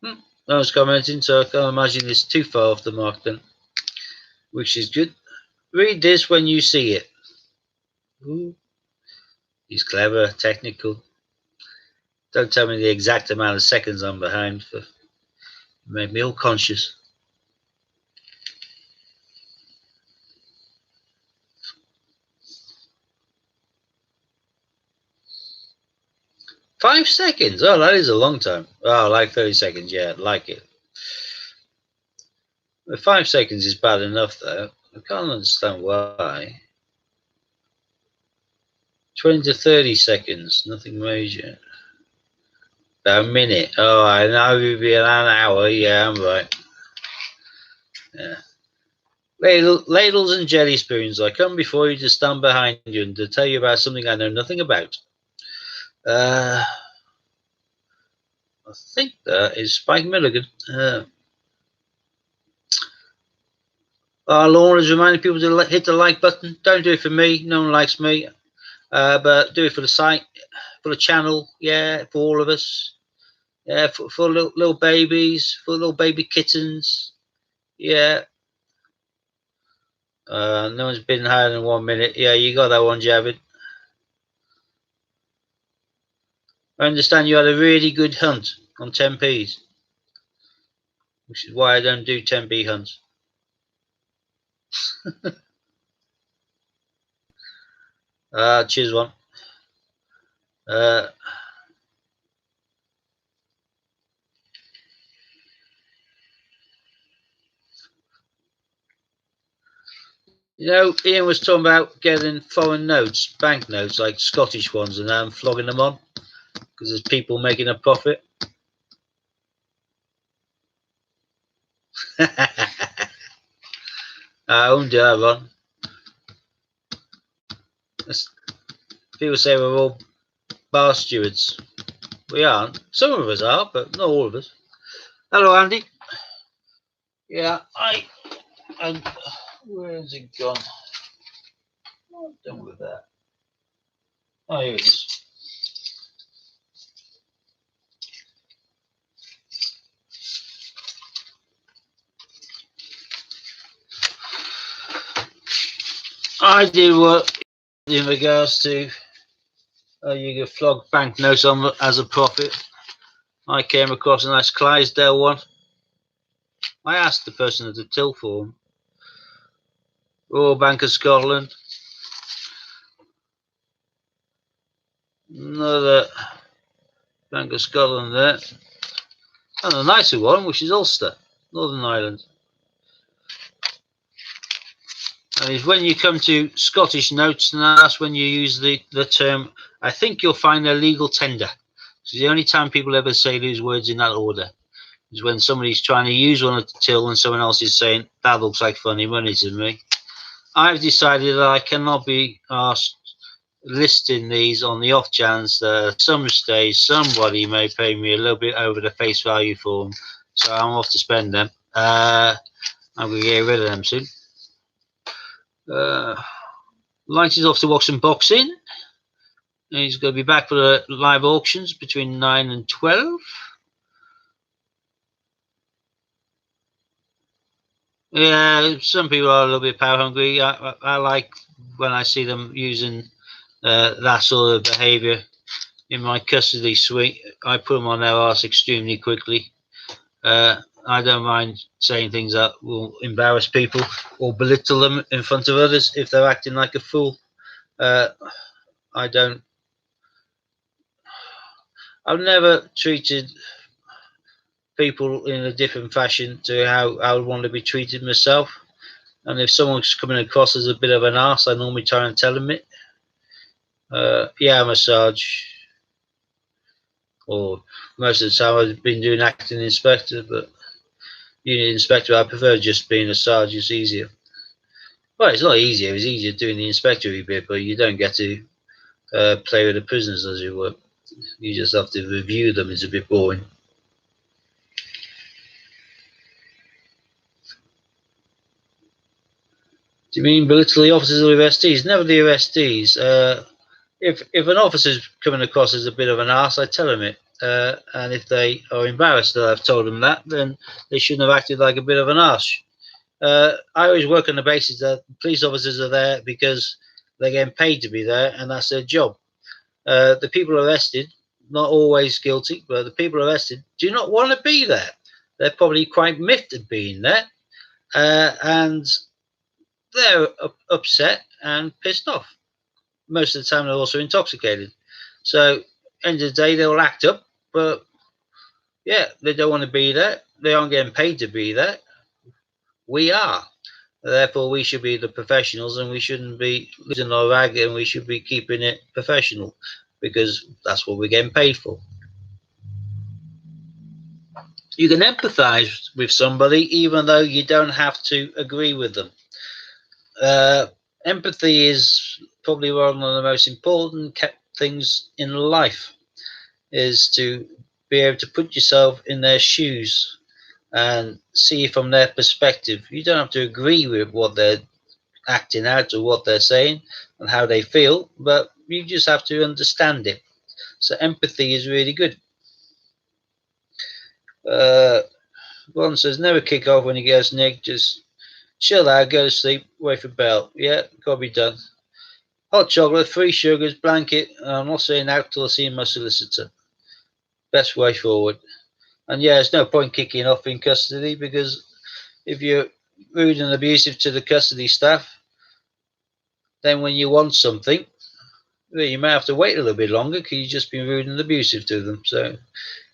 S1: No one's commenting, so I can't imagine it's too far off the mark then, which is good. Read this when you see it. Ooh, he's clever, technical. Don't tell me the exact amount of seconds I'm behind. For make me all conscious. Five seconds? Oh, that is a long time. Oh, like 30 seconds. Yeah, like it. 5 seconds is bad enough, though. I can't understand why. 20 to 30 seconds, nothing major. About a minute. Oh, I know it would be an hour. Yeah, I'm right. Yeah. Ladles and jelly spoons. I come before you to stand behind you and to tell you about something I know nothing about. I think that is Spike Milligan. Lauren is reminding people to hit the like button. Don't do it for me. No one likes me. But do it for the site, for the channel. Yeah, for all of us. Yeah, for little babies, for little baby kittens. Yeah. No one's been higher than 1 minute. Yeah, you got that one, Javid. I understand you had a really good hunt on 10p's, which is why I don't do 10p hunts. Cheers, one. You know, Ian was talking about getting foreign notes, banknotes, like Scottish ones, and now I'm flogging them on because there's people making a profit. I won't do that, Ron. People say we're all bar stewards. We aren't. Some of us are, but not all of us. Hello, Andy. Yeah, where has it gone? I'm done with that. Oh, here it is. I do work in regards to you can flog banknotes on as a profit. I came across a nice Clydesdale one. I asked the person at the till for them. Royal Bank of Scotland. Another Bank of Scotland there. And a nicer one, which is Ulster, Northern Ireland. And it's when you come to Scottish notes, and that's when you use the term, I think you'll find a legal tender. It's the only time people ever say these words in that order. Is when somebody's trying to use one at the till and someone else is saying, that looks like funny money to me. I've decided that I cannot be asked listing these on the off chance that at some stage somebody may pay me a little bit over the face value for them. So I'm off to spend them. I'm going to get rid of them soon. Light is off to watch some boxing. He's going to be back for the live auctions between 9 and 12. Yeah, some people are a little bit power hungry. I like when I see them using that sort of behaviour in my custody suite. I put them on their arse extremely quickly. I don't mind saying things that will embarrass people or belittle them in front of others if they're acting like a fool. I've never treated people in a different fashion to how I would want to be treated myself. And if someone's coming across as a bit of an arse, I normally try and tell them it. Yeah, massage. Or most of the time I've been doing acting inspector, but unit inspector, I prefer just being a sergeant. It's easier. Well, it's not easier. It's easier doing the inspectory bit, but you don't get to play with the prisoners as it were. You just have to review them. It's a bit boring. Do you mean belittle the officers or the arrestees? Never the arrestees. If an officer's coming across as a bit of an arse, I tell them it. And if they are embarrassed that I've told them that, then they shouldn't have acted like a bit of an arse. I always work on the basis that police officers are there because they're getting paid to be there, and that's their job. The people arrested, not always guilty, but the people arrested do not want to be there. They're probably quite miffed at being there, and they're upset and pissed off. Most of the time, they're also intoxicated. So, end of the day, they'll act up, but yeah, they don't want to be there. They aren't getting paid to be there. We are. Therefore, we should be the professionals, and we shouldn't be losing our rag, and we should be keeping it professional because that's what we're getting paid for. You can empathize with somebody even though you don't have to agree with them. Empathy is probably one of the most important things in life, is to be able to put yourself in their shoes and see from their perspective. You don't have to agree with what they're acting out or what they're saying and how they feel, but you just have to understand it. So empathy is really good. One says, never kick off when he goes, Nick, just chill out, go to sleep, wait for bell. Yeah, got to be done. Hot chocolate, free sugars, blanket. I'm not saying out till I see my solicitor. Best way forward. And yeah, there's no point kicking off in custody, because if you're rude and abusive to the custody staff, then when you want something, you may have to wait a little bit longer because you've just been rude and abusive to them. So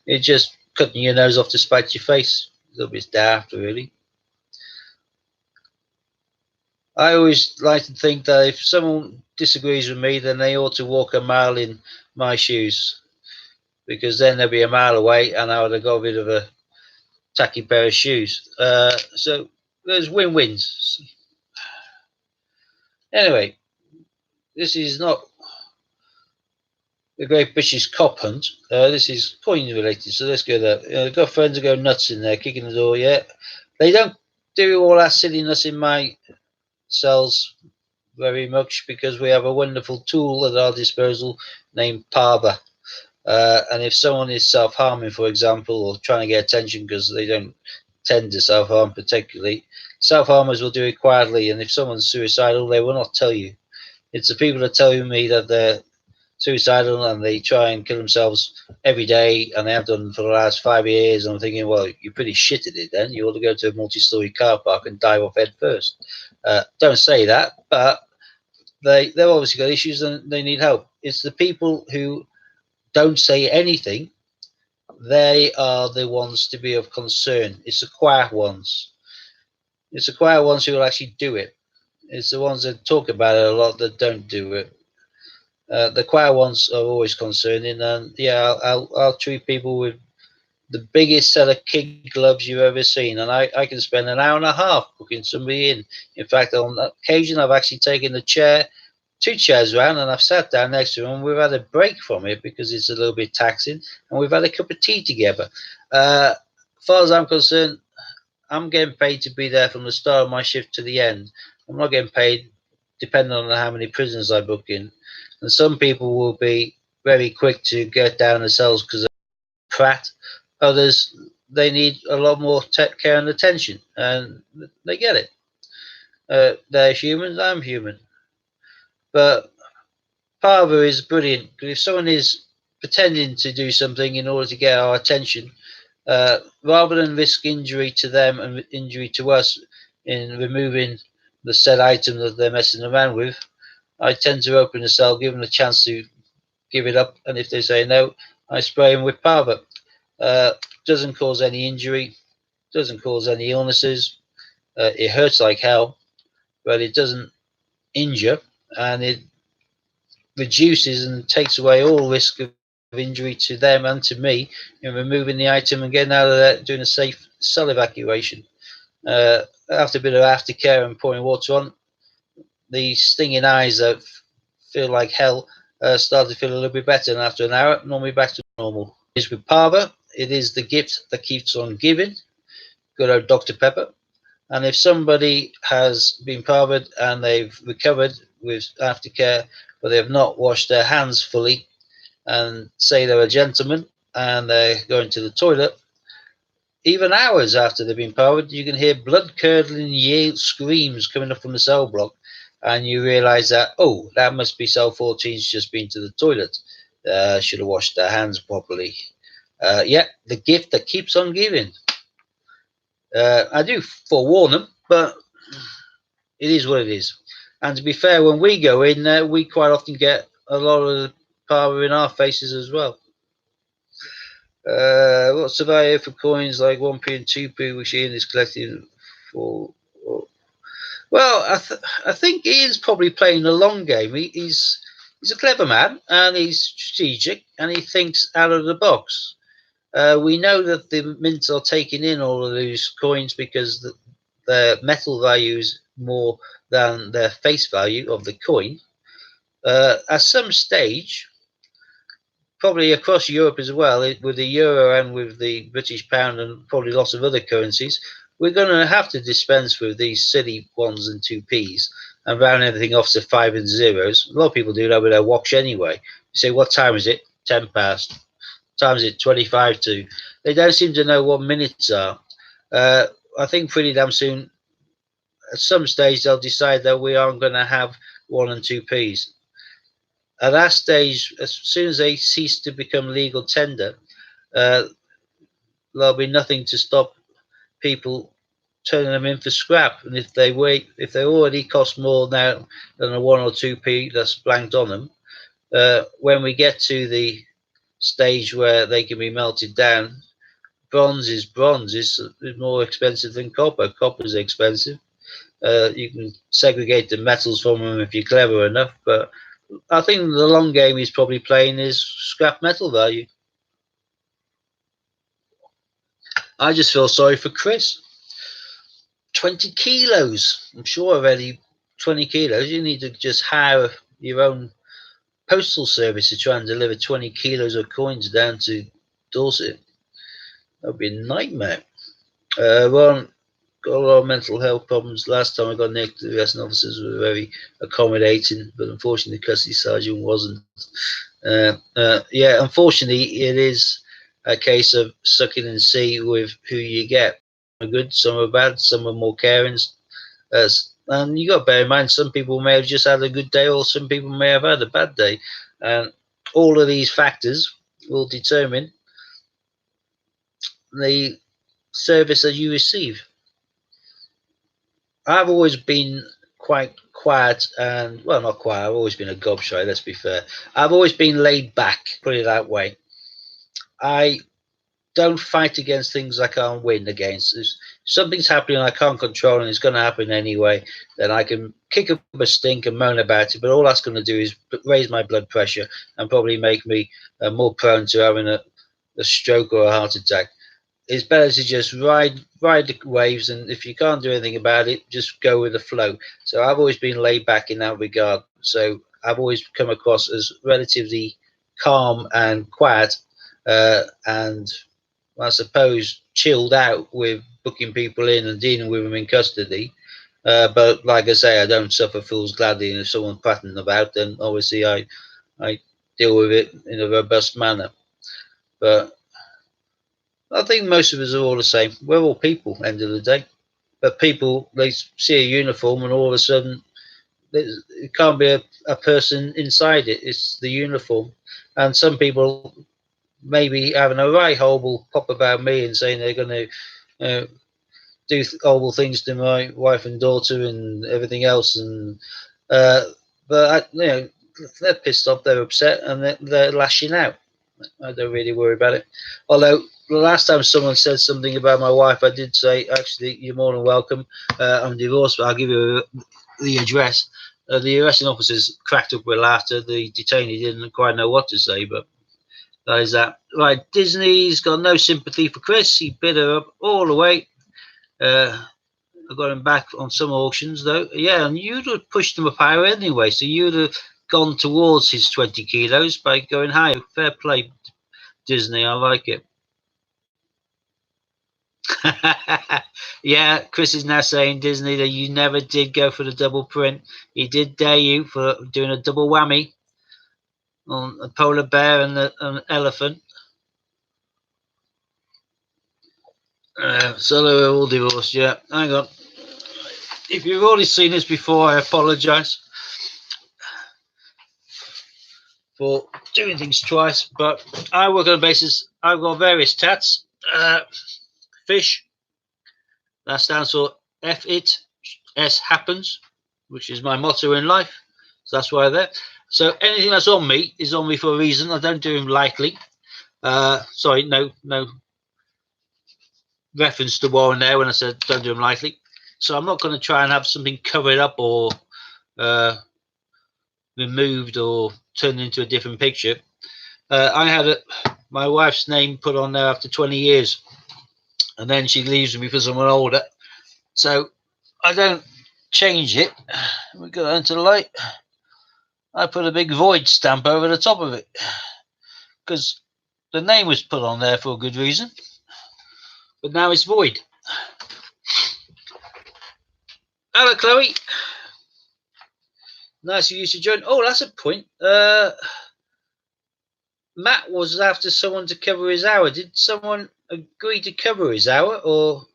S1: it's just cutting your nose off to spite your face. A little bit daft, really. I always like to think that if someone disagrees with me, then they ought to walk a mile in my shoes, because then they'll be a mile away and I would have got rid of a tacky pair of shoes. So there's win-wins. Anyway, this is not the Great British Cop Hunt. This is coin related, so let's go there. Got friends who go nuts in there, kicking the door. Yeah, they don't do all that silliness in my cells very much because we have a wonderful tool at our disposal named Parva. And if someone is self-harming, for example, or trying to get attention because they don't tend to self-harm particularly, self-harmers will do it quietly. And if someone's suicidal, they will not tell you. It's the people that tell me that they're suicidal and they try and kill themselves every day, and they have done for the last 5 years. And I'm thinking, well, you're pretty shit at it then. You ought to go to a multi-story car park and dive off head first. Don't say that, but they've obviously got issues and they need help. It's the people who don't say anything. They are the ones to be of concern. It's the quiet ones. It's the quiet ones who will actually do it. It's the ones that talk about it a lot that don't do it. The quiet ones are always concerning, and yeah, I'll treat people with the biggest set of kid gloves you've ever seen, and I can spend an hour and a half booking somebody in. In fact, on occasion, I've actually taken the chair, two chairs around, and I've sat down next to them, and we've had a break from it because it's a little bit taxing, and we've had a cup of tea together. As far as I'm concerned, I'm getting paid to be there from the start of my shift to the end. I'm not getting paid depending on how many prisoners I book in. And some people will be very quick to get down the cells because they're prat. Others, they need a lot more care and attention, and they get it. They're humans, I'm human. But Parva is brilliant because if someone is pretending to do something in order to get our attention, rather than risk injury to them and injury to us in removing the said item that they're messing around with, I tend to open the cell, give them a chance to give it up, and if they say no, I spray them with Parva. Uh, doesn't cause any injury, doesn't cause any illnesses. It hurts like hell, but it doesn't injure, and it reduces and takes away all risk of injury to them and to me in removing the item and getting out of there, doing a safe cell evacuation. After a bit of aftercare and pouring water on, the stinging eyes that feel like hell start to feel a little bit better, and after an hour, normally back to normal. Is with Parva, it is the gift that keeps on giving. Good old Dr. Pepper. And if somebody has been parvoed and they've recovered with aftercare, but they have not washed their hands fully, and say they're a gentleman and they're going to the toilet, even hours after they've been parvoed, you can hear blood-curdling screams coming up from the cell block, and you realise that, oh, that must be cell 14's just been to the toilet. Should have washed their hands properly. Yeah, the gift that keeps on giving. I do forewarn them, but it is what it is. And to be fair, when we go in, we quite often get a lot of the power in our faces as well. What's the value for coins like 1p and 2p, which Ian is collecting for? Well, I think Ian's probably playing the long game. He's a clever man, and he's strategic, and he thinks out of the box. We know that the mints are taking in all of those coins because their metal value is more than their face value of the coin. At some stage, probably across Europe as well, with the euro and with the British pound and probably lots of other currencies, we're going to have to dispense with these silly 1s and 2p's and round everything off to 5 and 0s. A lot of people do that with their watch anyway. You say, what time is it? 10 past. Times it 25 to. They don't seem to know what minutes are. I think pretty damn soon, at some stage, they'll decide that we aren't going to have 1 and 2p's. At that stage, as soon as they cease to become legal tender, there'll be nothing to stop people turning them in for scrap. And if they already cost more now than a 1 or 2p that's blanked on them, when we get to the stage where they can be melted down, bronze is bronze. It's more expensive than copper. Copper is expensive. You can segregate the metals from them if you're clever enough, but I think the long game he's probably playing is scrap metal value. I just feel sorry for Chris. 20 kilos. I'm sure already 20 kilos. You need to just hire your own postal service to try and deliver 20 kilos of coins down to Dorset. That would be a nightmare. Well, got a lot of mental health problems. Last time I got nicked, the arresting officers were very accommodating, but unfortunately the custody sergeant wasn't. Yeah, unfortunately, it is a case of sucking and see with who you get. Some are good, some are bad, some are more caring. And you got to bear in mind, some people may have just had a good day, or some people may have had a bad day. And all of these factors will determine the service that you receive. I've always been quite quiet and, well, not quiet, I've always been a gobshite, let's be fair. I've always been laid back, put it that way. I don't fight against things I can't win against. If something's happening I can't control and it's going to happen anyway, then I can kick up a stink and moan about it, but all that's going to do is raise my blood pressure and probably make me more prone to having a stroke or a heart attack. It's better to just ride the waves, and if you can't do anything about it, just go with the flow. So I've always been laid back in that regard. So I've always come across as relatively calm and quiet, and I suppose chilled out with booking people in and dealing with them in custody. But like I say, I don't suffer fools gladly, and if someone's prattling about, then obviously I deal with it in a robust manner. But I think most of us are all the same. We're all people, end of the day. But people, they see a uniform and all of a sudden, it can't be a person inside it. It's the uniform. And some people may be having a right horrible pop about me and saying they're going to do horrible things to my wife and daughter and everything else. And but they're pissed off, they're upset, and they're lashing out. I don't really worry about it. Although the last time someone said something about my wife, I did say, actually, you're more than welcome. I'm divorced, but I'll give you the address. The arresting officers cracked up with laughter. The detainee didn't quite know what to say, but that is that. Right, Disney's got no sympathy for Chris. He bid her up all the way. I got him back on some auctions, though. Yeah, and you'd have pushed him up higher anyway, so you'd have gone towards his 20 kilos by going higher. Fair play, Disney. I like it. Yeah, Chris is now saying, Disney, that you never did go for the double print. He did dare you for doing a double whammy on a polar bear and an elephant. So they were all divorced, yeah. Hang on. If you've already seen this before, I apologise for doing things twice, but I work on a basis. I've got various tats. Fish, that stands for F it, S happens, which is my motto in life. So that's why there. So anything that's on me is on me for a reason. I don't do them lightly. Sorry, no reference to Warren there when I said don't do them lightly. So I'm not going to try and have something covered up or removed or turned into a different picture. I had my wife's name put on there after 20 years, and then she leaves me for someone older. So I don't change it. We go into the light. I put a big void stamp over the top of it because the name was put on there for a good reason, but now it's void. Hello, Chloe. Nice of you to join. Oh, that's a point. Matt was after someone to cover his hour. Did someone agree to cover his hour, or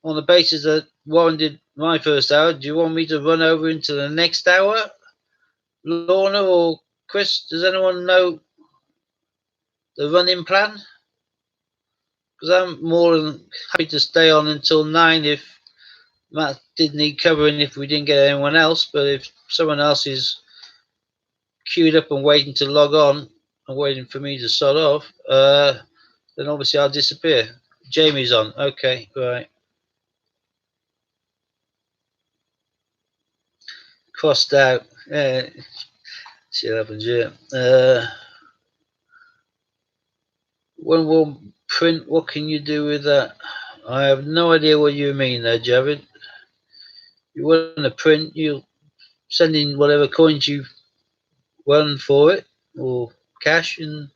S1: on the basis that Warren did my first hour, do you want me to run over into the next hour? Lorna or Chris, does anyone know the running plan? Because I'm more than happy to stay on until 9 if Matt did need covering if we didn't get anyone else. But if someone else is queued up and waiting to log on and waiting for me to sod off, then obviously I'll disappear. Jamie's on. Okay, right. Crossed out. Yeah, shit happens, yeah. One will print, what can you do with that? I have no idea what you mean there, Javid. You want to print, you send in whatever coins you won for it, or cash, and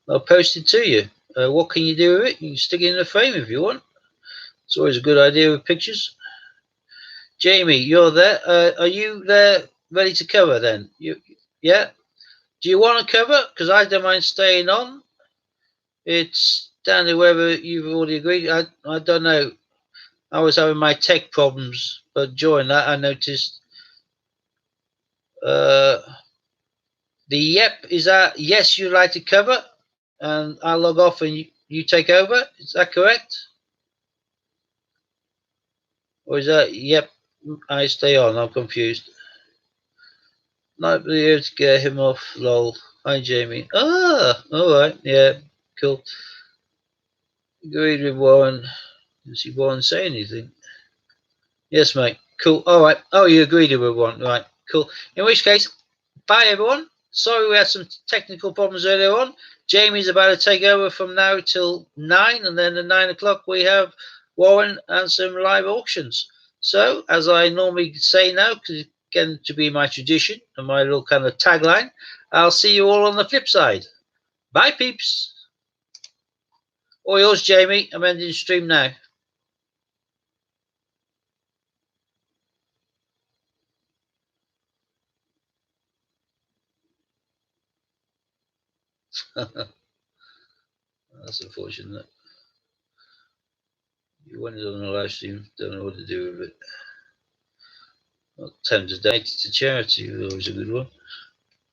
S1: I'll post it to you. What can you do with it? You can stick it in a frame if you want. It's always a good idea with pictures. Jamie, you're there. Are you there ready to cover then? Yeah? Do you want to cover? Because I don't mind staying on. It's down to whether you've already agreed. I don't know. I was having my tech problems, but during that I noticed uh, the yep is that yes you'd like to cover, and I'll log off and you take over. Is that correct? Or is that yep I stay on? I'm confused. Might be able to get him off. Lol. Hi Jamie. Ah, all right. Yeah, cool. Agreed with Warren. Didn't see Warren say anything. Yes, mate. Cool. All right. Oh, you agreed with one. Right. Cool. In which case, bye, everyone. Sorry we had some technical problems earlier on. Jamie's about to take over from now till 9, and then at 9 o'clock we have Warren and some live auctions. So, as I normally say now, because it's getting to be my tradition and my little kind of tagline, I'll see you all on the flip side. Bye, peeps. All yours, Jamie. I'm ending the stream now. That's unfortunate. You wanted on a live stream, don't know what to do with it. Well, time to donate to charity, always a good one.